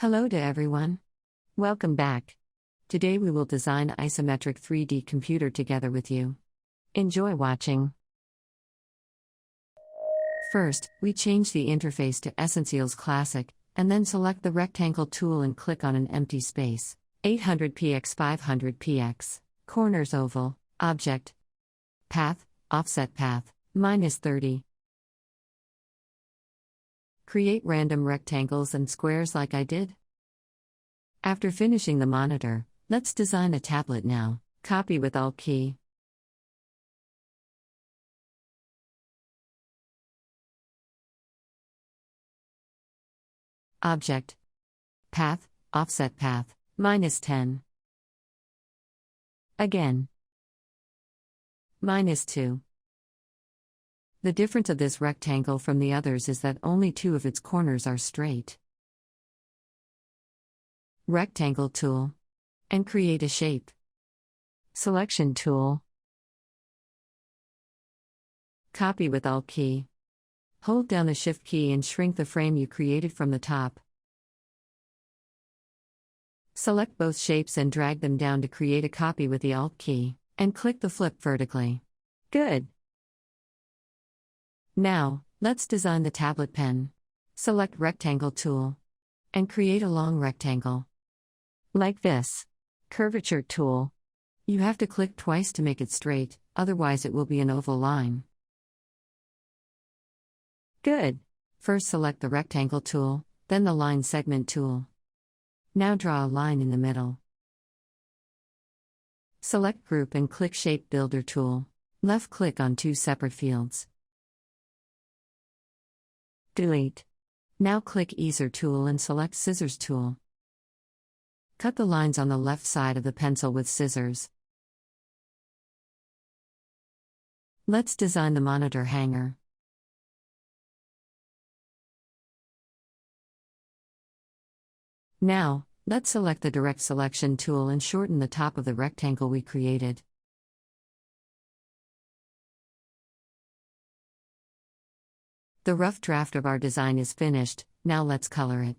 Hello to everyone. Welcome back. Today we will design isometric 3D computer together with you. Enjoy watching. First, we change the interface to Essentials Classic, and then select the rectangle tool and click on an empty space. 800px 500px, corners oval, object, path, offset path, -30. Create random rectangles and squares like I did. After finishing the monitor, let's design a tablet now. Copy with Alt key. Object, path, offset path, -10. Again, -2. The difference of this rectangle from the others is that only 2 of its corners are straight. Rectangle tool. And create a shape. Selection tool. Copy with Alt key. Hold down the Shift key and shrink the frame you created from the top. Select both shapes and drag them down to create a copy with the Alt key, and click the flip vertically. Good! Now, let's design the tablet pen. Select Rectangle tool. And create a long rectangle. Like this. Curvature tool. You have to click twice to make it straight, otherwise it will be an oval line. Good! First select the Rectangle tool, then the Line Segment tool. Now draw a line in the middle. Select Group and click Shape Builder tool. Left click on 2 separate fields. Delete. Now click Easer tool and select Scissors tool. Cut the lines on the left side of the pencil with scissors. Let's design the monitor hanger. Now, let's select the Direct Selection tool and shorten the top of the rectangle we created. The rough draft of our design is finished, now let's color it.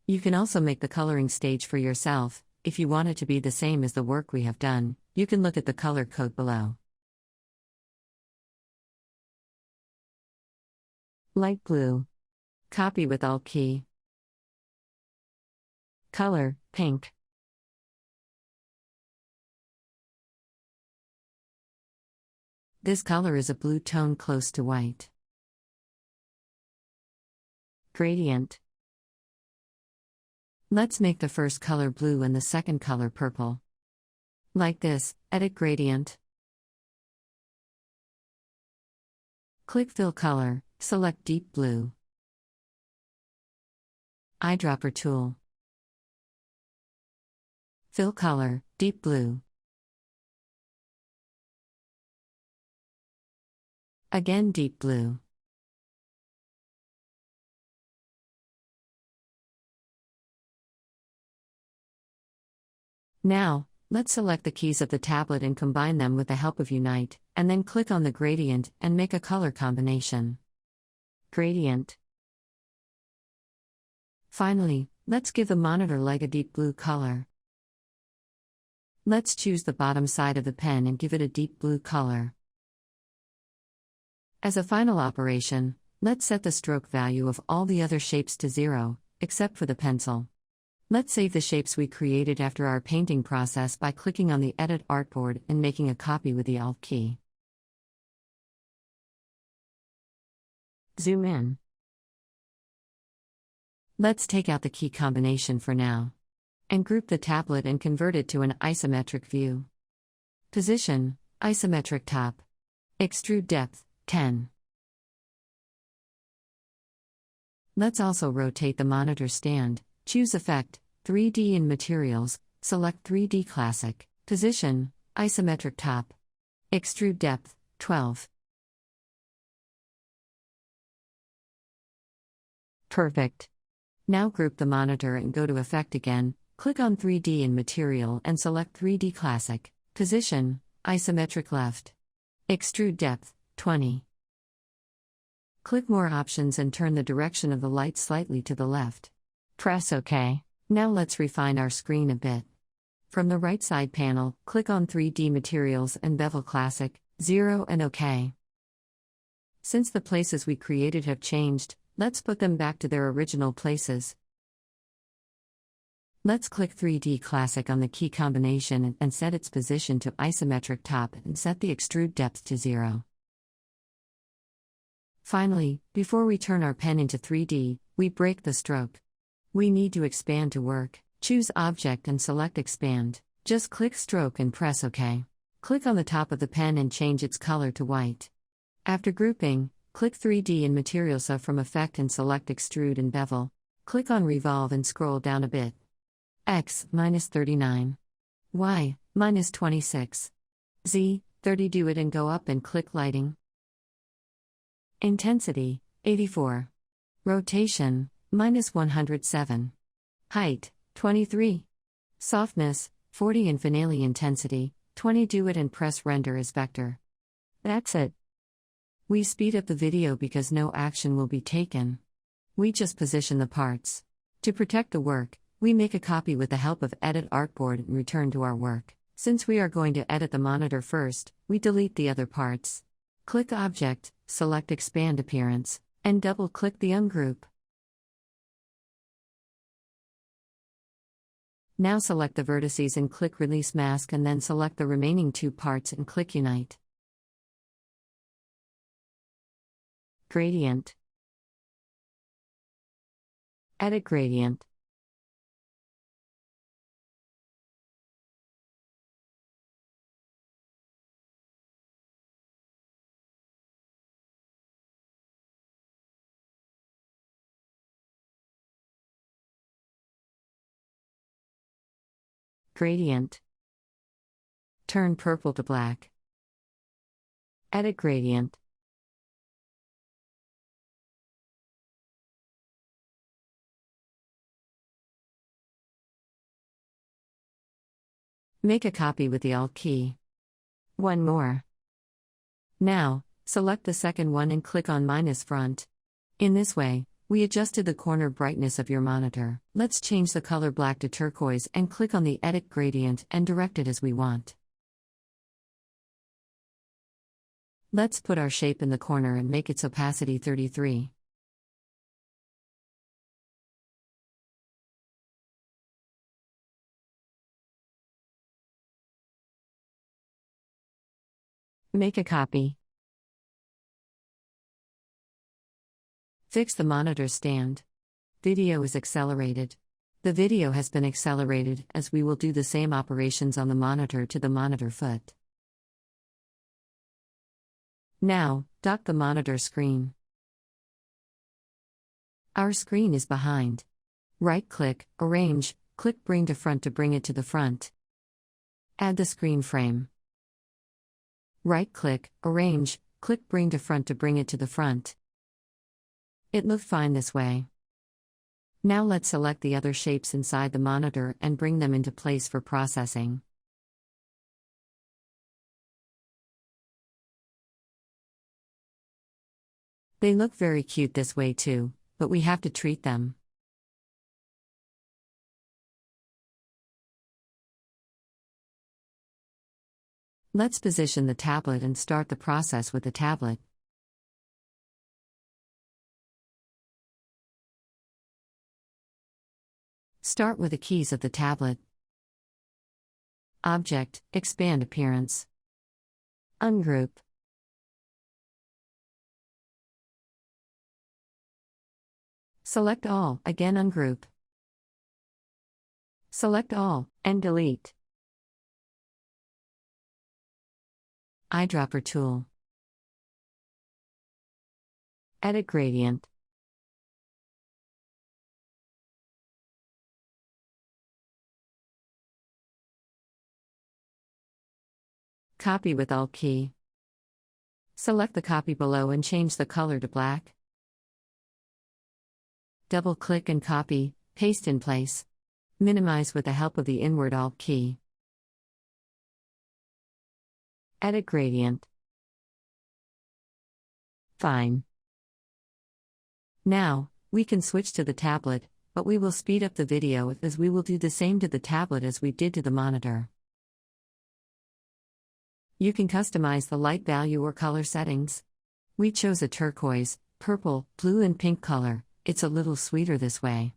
You can also make the coloring stage for yourself. If you want it to be the same as the work we have done, you can look at the color code below. Light blue. Copy with Alt key. Color, pink. This color is a blue tone close to white. Gradient. Let's make the first color blue and the second color purple. Like this, edit gradient. Click Fill Color, select Deep Blue. Eyedropper tool. Fill Color, Deep Blue. Again Deep Blue. Now, let's select the keys of the tablet and combine them with the help of Unite, and then click on the gradient and make a color combination. Gradient. Finally, let's give the monitor light a deep blue color. Let's choose the bottom side of the pen and give it a deep blue color. As a final operation, let's set the stroke value of all the other shapes to 0, except for the pencil. Let's save the shapes we created after our painting process by clicking on the Edit Artboard and making a copy with the Alt key. Zoom in. Let's take out the key combination for now. And group the tablet and convert it to an isometric view. Position, isometric top. Extrude depth, 10. Let's also rotate the monitor stand. Choose Effect, 3D in Materials, select 3D Classic, Position, Isometric Top. Extrude Depth, 12. Perfect. Now group the monitor and go to Effect again, click on 3D in Material and select 3D Classic, Position, Isometric Left. Extrude Depth, 20. Click More Options and turn the direction of the light slightly to the left. Press OK. Now let's refine our screen a bit. From the right side panel, click on 3D Materials and Bevel Classic, 0 and OK. Since the places we created have changed, let's put them back to their original places. Let's click 3D Classic on the key combination and set its position to isometric top and set the extrude depth to 0. Finally, before we turn our pen into 3D, we break the stroke. We need to expand to work. Choose Object and select Expand. Just click Stroke and press OK. Click on the top of the pen and change its color to white. After grouping, click 3D and Material sub from Effect and select Extrude and Bevel. Click on Revolve and scroll down a bit. X, -39. Y, -26. Z, 30. Do it and go up and click Lighting. Intensity, 84. Rotation, -107. Height, 23. Softness, 40 and finale intensity, 20. Do it and press Render as Vector. That's it. We speed up the video because no action will be taken. We just position the parts. To protect the work, we make a copy with the help of Edit Artboard and return to our work. Since we are going to edit the monitor first, we delete the other parts. Click Object, select Expand Appearance, and double-click the ungroup. Now select the vertices and click Release Mask and then select the remaining two parts and click Unite. Gradient. Edit Gradient. Gradient. Turn purple to black. Edit Gradient. Make a copy with the Alt key. One more. Now, select the second one and click on -front. In this way, we adjusted the corner brightness of your monitor. Let's change the color black to turquoise and click on the Edit Gradient and direct it as we want. Let's put our shape in the corner and make its opacity 33. Make a copy. Fix the monitor stand. Video is accelerated. The video has been accelerated as we will do the same operations on the monitor to the monitor foot. Now, dock the monitor screen. Our screen is behind. Right-click, Arrange, click Bring to Front to bring it to the front. Add the screen frame. Right-click, Arrange, click Bring to Front to bring it to the front. It looked fine this way. Now let's select the other shapes inside the monitor and bring them into place for processing. They look very cute this way too, but we have to treat them. Let's position the tablet and start the process with the tablet. Start with the keys of the tablet. Object, Expand Appearance. Ungroup. Select all, again ungroup. Select all, and delete. Eyedropper tool. Edit Gradient. Copy with Alt key. Select the copy below and change the color to black. Double-click and copy, paste in place. Minimize with the help of the inward Alt key. Edit Gradient. Fine. Now, we can switch to the tablet, but we will speed up the video as we will do the same to the tablet as we did to the monitor. You can customize the light value or color settings. We chose a turquoise, purple, blue and pink color. It's a little sweeter this way.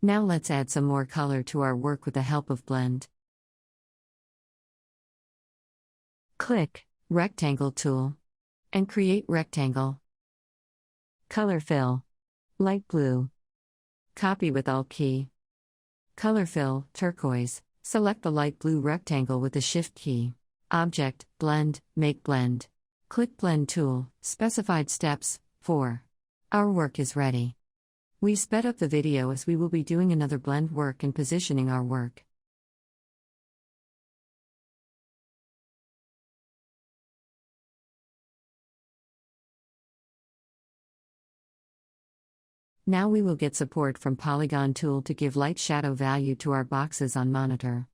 Now let's add some more color to our work with the help of blend. Click Rectangle tool and create rectangle. Color fill. Light blue. Copy with Alt key. Color fill, turquoise. Select the light blue rectangle with the Shift key. Object, blend, make blend. Click Blend tool, specified steps, 4. Our work is ready. We sped up the video as we will be doing another blend work and positioning our work. Now we will get support from Polygon tool to give light shadow value to our boxes on monitor.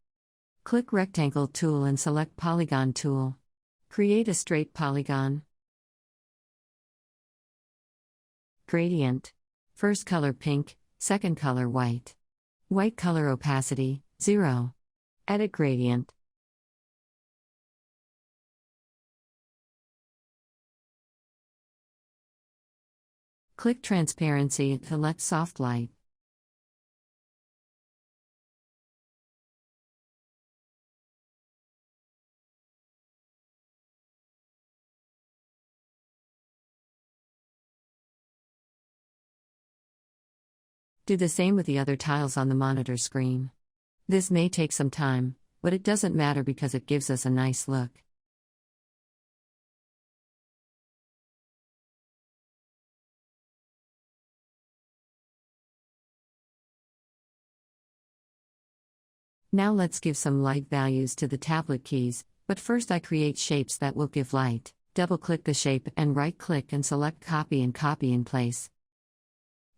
Click Rectangle tool and select Polygon tool. Create a straight polygon. Gradient. First color pink, second color white. White color opacity, 0. Edit gradient. Click Transparency and select Soft Light. Do the same with the other tiles on the monitor screen. This may take some time, but it doesn't matter because it gives us a nice look. Now let's give some light values to the tablet keys, but first I create shapes that will give light. Double-click the shape and right-click and select Copy and copy in place.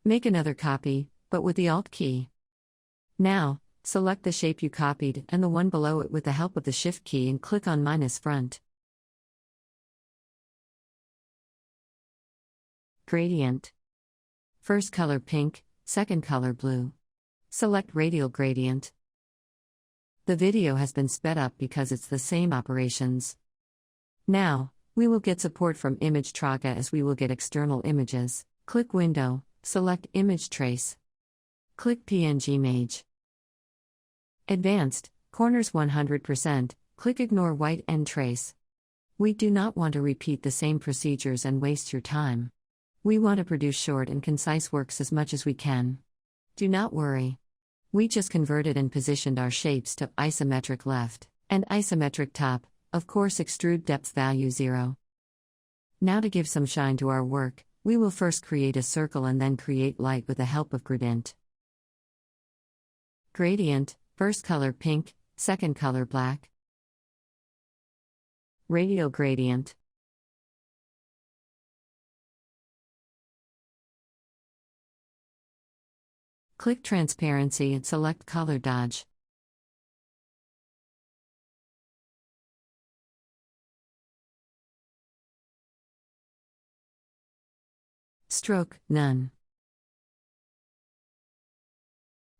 Make another copy, but with the Alt key. Now, select the shape you copied and the one below it with the help of the Shift key and click on -front. Gradient. First color pink, second color blue. Select Radial Gradient. The video has been sped up because it's the same operations. Now, we will get support from Image Traga as we will get external images. Click Window, select Image Trace. Click PNG Mage. Advanced, corners 100%, click Ignore White End Trace. We do not want to repeat the same procedures and waste your time. We want to produce short and concise works as much as we can. Do not worry. We just converted and positioned our shapes to isometric left and isometric top, of course extrude depth value 0. Now to give some shine to our work, we will first create a circle and then create light with the help of gradient. Gradient, first color pink, second color black. Radial gradient. Click Transparency and select Color Dodge. Stroke, none.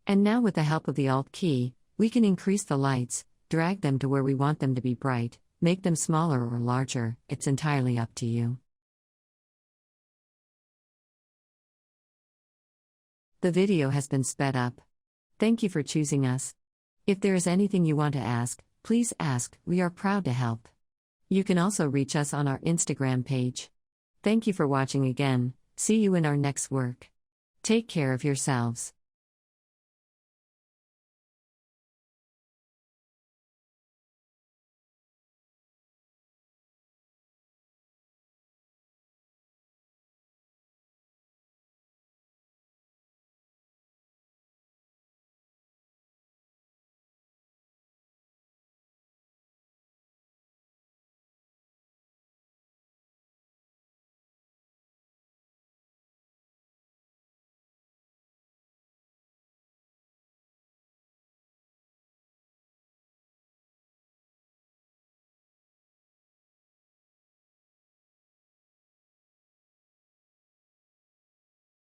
And now with the help of the Alt key, we can increase the lights, drag them to where we want them to be bright, make them smaller or larger, it's entirely up to you. The video has been sped up. Thank you for choosing us. If there is anything you want to ask, please ask, we are proud to help. You can also reach us on our Instagram page. Thank you for watching again, see you in our next work. Take care of yourselves.